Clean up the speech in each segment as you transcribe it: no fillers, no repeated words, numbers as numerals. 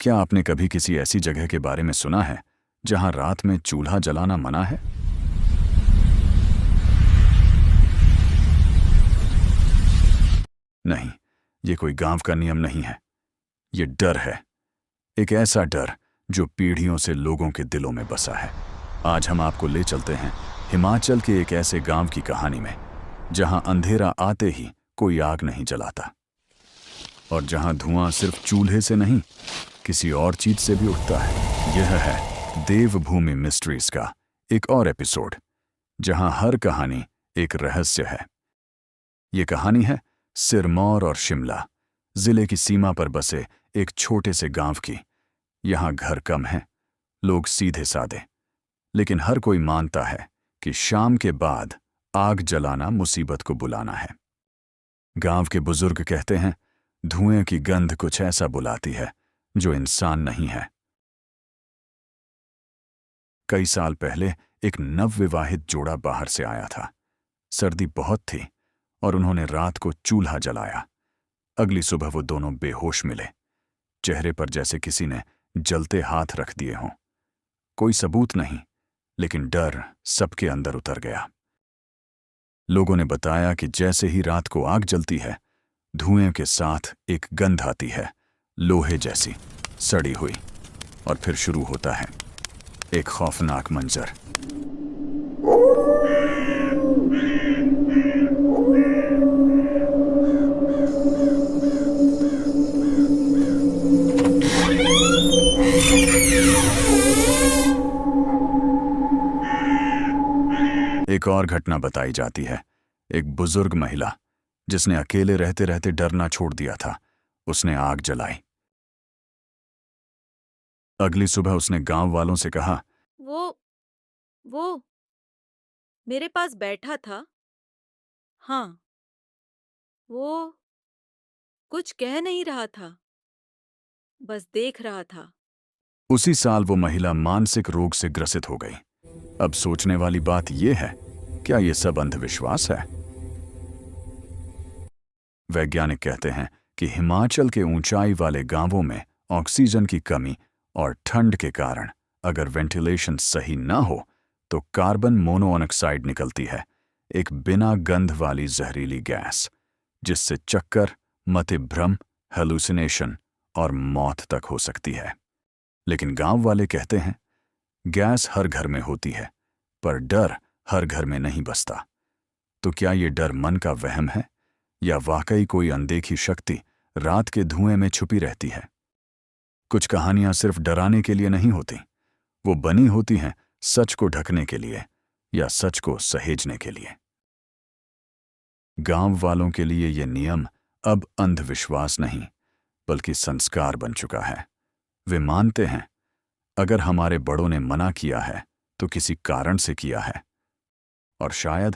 क्या आपने कभी किसी ऐसी जगह के बारे में सुना है जहां रात में चूल्हा जलाना मना है? नहीं, ये कोई गांव का नियम नहीं है। ये डर है, एक ऐसा डर जो पीढ़ियों से लोगों के दिलों में बसा है। आज हम आपको ले चलते हैं हिमाचल के एक ऐसे गांव की कहानी में जहां अंधेरा आते ही कोई आग नहीं जलाता और जहां धुआं सिर्फ चूल्हे से नहीं, किसी और चीज से भी उठता है। यह है देवभूमि मिस्ट्रीज का एक और एपिसोड, जहां हर कहानी एक रहस्य है। ये कहानी है सिरमौर और शिमला जिले की सीमा पर बसे एक छोटे से गांव की। यहां घर कम हैं, लोग सीधे सादे, लेकिन हर कोई मानता है कि शाम के बाद आग जलाना मुसीबत को बुलाना है। गांव के बुजुर्ग कहते हैं धुएं की गंध कुछ ऐसा बुलाती है जो इंसान नहीं है। कई साल पहले एक नवविवाहित जोड़ा बाहर से आया था। सर्दी बहुत थी और उन्होंने रात को चूल्हा जलाया। अगली सुबह वो दोनों बेहोश मिले, चेहरे पर जैसे किसी ने जलते हाथ रख दिए हों। कोई सबूत नहीं, लेकिन डर सबके अंदर उतर गया। लोगों ने बताया कि जैसे ही रात को आग जलती है, धुएं के साथ एक गंध आती है, लोहे जैसी, सड़ी हुई, और फिर शुरू होता है एक खौफनाक मंजर। एक और घटना बताई जाती है। एक बुजुर्ग महिला जिसने अकेले रहते रहते डरना छोड़ दिया था, उसने आग जलाई। अगली सुबह उसने गांव वालों से कहा, वो मेरे पास बैठा था। हाँ, वो कुछ कह नहीं रहा था, बस देख रहा था। उसी साल वो महिला मानसिक रोग से ग्रसित हो गई। अब सोचने वाली बात यह है, क्या यह सब अंधविश्वास है? वैज्ञानिक कहते हैं कि हिमाचल के ऊंचाई वाले गांवों में ऑक्सीजन की कमी और ठंड के कारण अगर वेंटिलेशन सही ना हो तो कार्बन मोनोऑक्साइड निकलती है, एक बिना गंध वाली जहरीली गैस, जिससे चक्कर, मतिभ्रम, हेलुसिनेशन और मौत तक हो सकती है। लेकिन गांव वाले कहते हैं गैस हर घर में होती है, पर डर हर घर में नहीं बसता। तो क्या ये डर मन का वहम है या वाकई कोई अनदेखी शक्ति रात के धुएं में छुपी रहती है? कुछ कहानियां सिर्फ डराने के लिए नहीं होती, वो बनी होती हैं सच को ढकने के लिए या सच को सहेजने के लिए। गांव वालों के लिए ये नियम अब अंधविश्वास नहीं, बल्कि संस्कार बन चुका है। वे मानते हैं अगर हमारे बड़ों ने मना किया है तो किसी कारण से किया है, और शायद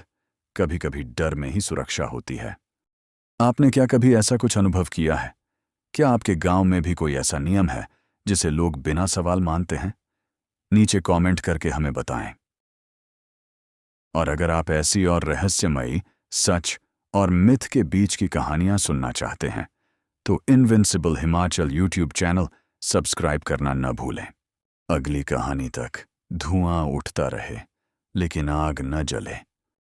कभी-कभी डर में ही सुरक्षा होती है। आपने क्या कभी ऐसा कुछ अनुभव किया है? क्या आपके गांव में भी कोई ऐसा नियम है जिसे लोग बिना सवाल मानते हैं? नीचे कमेंट करके हमें बताएं। और अगर आप ऐसी और रहस्यमयी, सच और मिथ के बीच की कहानियां सुनना चाहते हैं तो invincible Himachal YouTube channel subscribe करना न भूलें। अगली कहानी तक धुआं उठता रहे, लेकिन आग न जले।